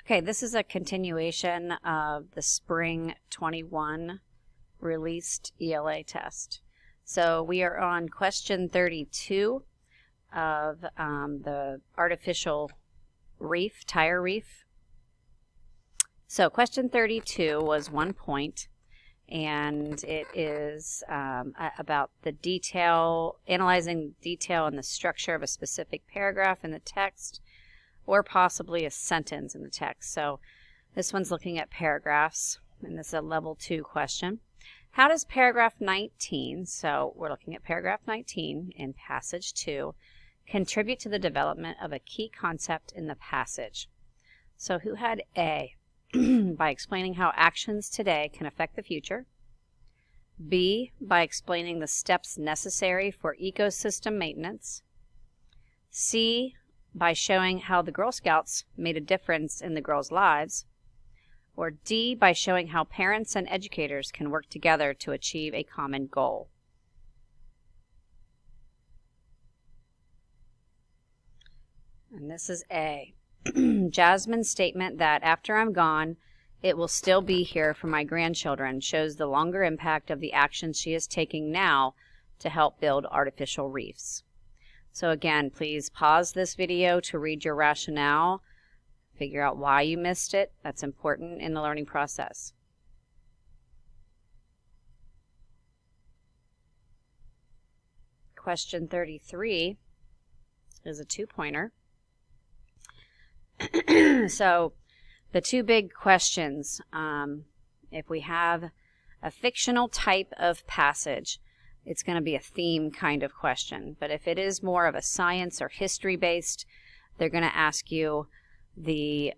Okay, this is a continuation of the Spring 21 released ELA test. So we are on question 32 of the artificial reef, tire reef. So question 32 was 1 point, and it is about the detail, analyzing detail in the structure of a specific paragraph in the text, or possibly a sentence in the text. So this one's looking at paragraphs, and this is a level 2 question. How does paragraph 19, so we're looking at paragraph 19 in passage 2, contribute to the development of a key concept in the passage? So who had A? By explaining how actions today can affect the future. B, by explaining the steps necessary for ecosystem maintenance. C, by showing how the Girl Scouts made a difference in the girls' lives. Or D, by showing how parents and educators can work together to achieve a common goal. And this is A. Jasmine's statement that after I'm gone, it will still be here for my grandchildren shows the longer impact of the actions she is taking now to help build artificial reefs. So again, please pause this video to read your rationale, figure out why you missed it. That's important in the learning process. Question 33 is a 2-pointer. So the two big questions, if we have a fictional type of passage, it's going to be a theme kind of question. But if it is more of a science or history based, they're going to ask you the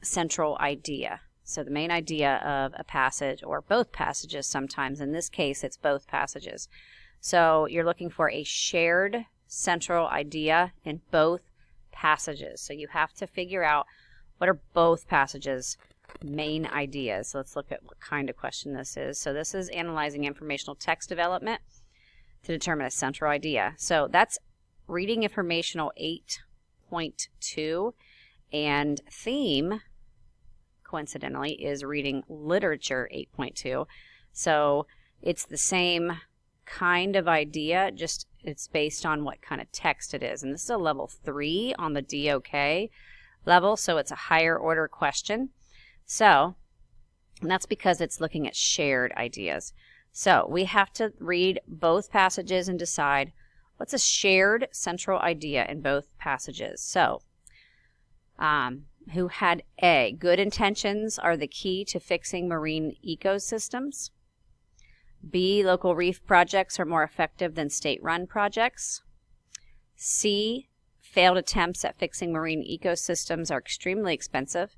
central idea. So the main idea of a passage, or both passages sometimes. In this case, it's both passages. So you're looking for a shared central idea in both passages. So you have to figure out what are both passages' main ideas. So let's look at what kind of question this is. So this is analyzing informational text development to determine a central idea. So that's reading informational 8.2, and theme, coincidentally, is reading literature 8.2. So it's the same kind of idea, just it's based on what kind of text it is. And this is a level 3 on the DOK level, so it's a higher order question. So, and that's because it's looking at shared ideas. So we have to read both passages and decide what's a shared central idea in both passages. So, who had A? Good intentions are the key to fixing marine ecosystems. B, local reef projects are more effective than state-run projects. C, failed attempts at fixing marine ecosystems are extremely expensive.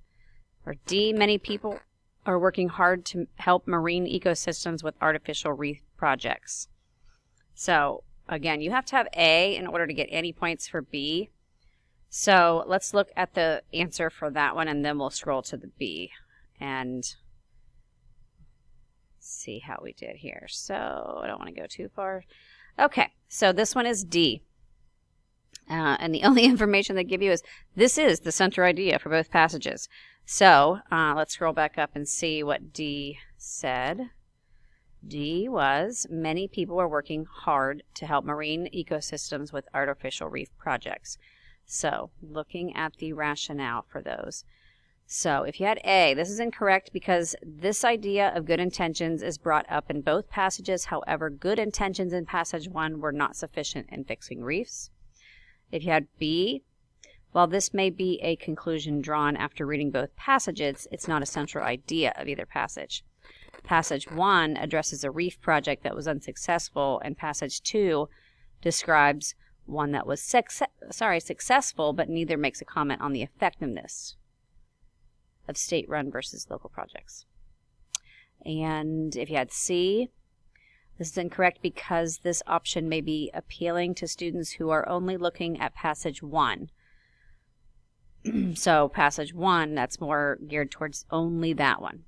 Or D, many people are working hard to help marine ecosystems with artificial reef projects. So, again, you have to have A in order to get any points for B. So let's look at the answer for that one, and then we'll scroll to the B and see how we did here. So I don't want to go too far. Okay, so this one is D. And the only information they give you is this is the central idea for both passages. So let's scroll back up and see what D said. D was, many people are working hard to help marine ecosystems with artificial reef projects. So looking at the rationale for those. So if you had A, this is incorrect because this idea of good intentions is brought up in both passages. However, good intentions in passage 1 were not sufficient in fixing reefs. If you had B, while this may be a conclusion drawn after reading both passages, it's not a central idea of either passage. Passage 1 addresses a reef project that was unsuccessful, and passage 2 describes one that was successful, but neither makes a comment on the effectiveness of state-run versus local projects. And if you had C, this is incorrect because this option may be appealing to students who are only looking at passage 1. So passage 1, that's more geared towards only that one.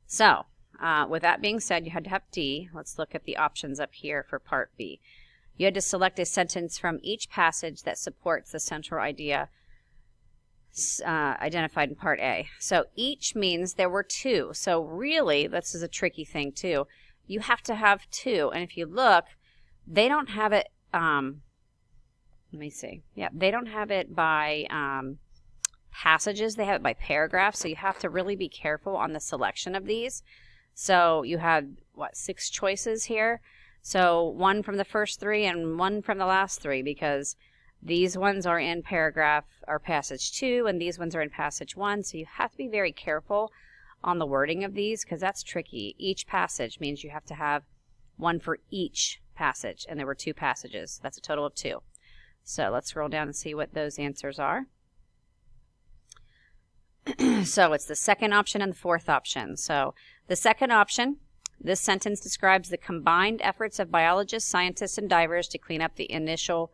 So with that being said, you had to have D. Let's look at the options up here for part B. You had to select a sentence from each passage that supports the central idea identified in Part A. So each means there were 2. So really, this is a tricky thing too. You have to have 2. And if you look, they don't have it, let me see. Yeah, they don't have it by passages. They have it by paragraphs. So you have to really be careful on the selection of these. So you had, 6 choices here? So 1 from the first 3 and 1 from the last 3, because these ones are in paragraph or passage 2, and these ones are in passage 1. So you have to be very careful on the wording of these, because that's tricky. Each passage means you have to have 1 for each passage, and there were 2 passages. That's a total of 2. So let's scroll down and see what those answers are. So it's the second option and the fourth option. So the second option, this sentence describes the combined efforts of biologists, scientists, and divers to clean up the initial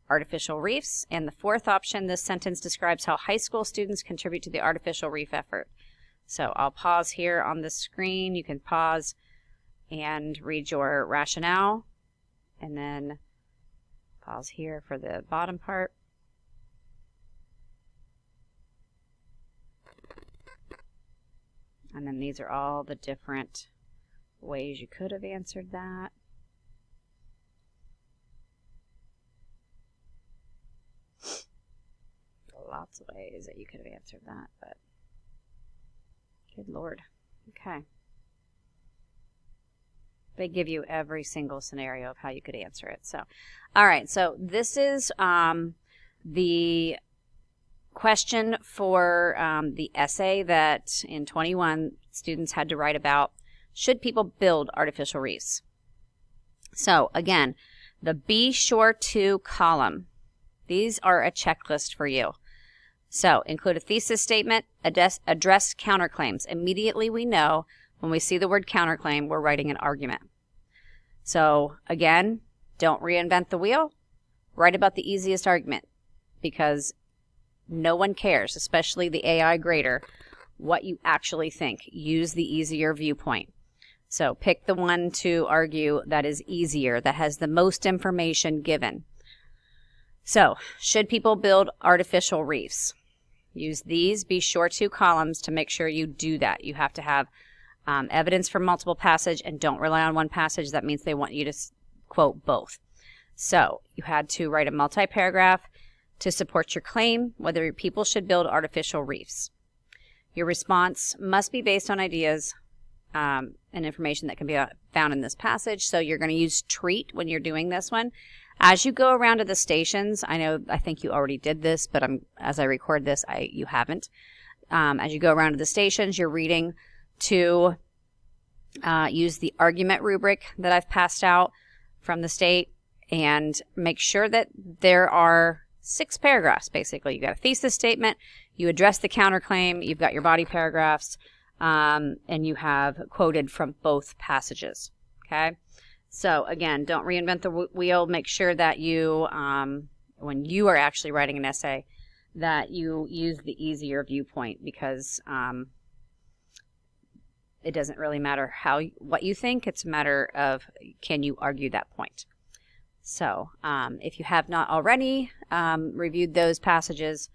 artificial reefs. And the fourth option, this sentence describes how high school students contribute to the artificial reef effort. So I'll pause here on the screen. You can pause and read your rationale, and then pause here for the bottom part. And then these are all the different ways you could have answered that. Lots of ways that you could have answered that, but good Lord. Okay. They give you every single scenario of how you could answer it. So, all right. So this is the question for the essay that in 21 students had to write about, should people build artificial reefs? So again, the be sure to column. These are a checklist for you. So include a thesis statement, address counterclaims. Immediately we know when we see the word counterclaim, we're writing an argument. So again, don't reinvent the wheel. Write about the easiest argument, because no one cares, especially the AI grader, what you actually think. Use the easier viewpoint. So pick the one to argue that is easier, that has the most information given. So, should people build artificial reefs? Use these be sure to columns to make sure you do that. You have to have evidence from multiple passage, and don't rely on one passage. That means they want you to quote both. So, you had to write a multi-paragraph to support your claim, whether people should build artificial reefs. Your response must be based on ideas and information that can be found in this passage. So you're going to use treat when you're doing this one. As you go around to the stations, I think you already did this, but as I record this, you haven't. As you go around to the stations, you're reading to use the argument rubric that I've passed out from the state, and make sure that there are 6 paragraphs, basically. You've got a thesis statement, you address the counterclaim, you've got your body paragraphs, and you have quoted from both passages, okay? So again, don't reinvent the wheel. Make sure that you, when you are actually writing an essay, that you use the easier viewpoint, because it doesn't really matter what you think. It's a matter of, can you argue that point? So if you have not already reviewed those passages,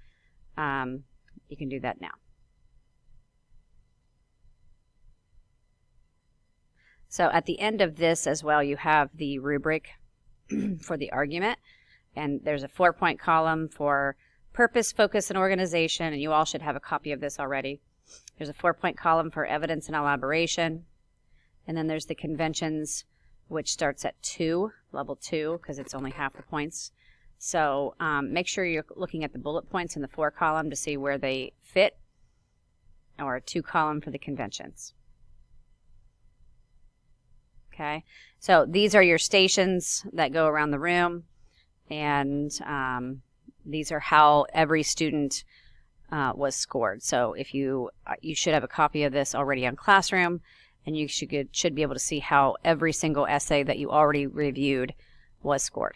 you can do that now. So at the end of this as well, you have the rubric for the argument, and there's a 4-point column for purpose, focus, and organization, and you all should have a copy of this already. There's a 4-point column for evidence and elaboration, and then there's the conventions, which starts at 2, level 2, because it's only half the points. So make sure you're looking at the bullet points in the 4 column to see where they fit, or a 2 column for the conventions. Okay, so these are your stations that go around the room, and these are how every student was scored. So if you should have a copy of this already on Classroom, and you should be able to see how every single essay that you already reviewed was scored.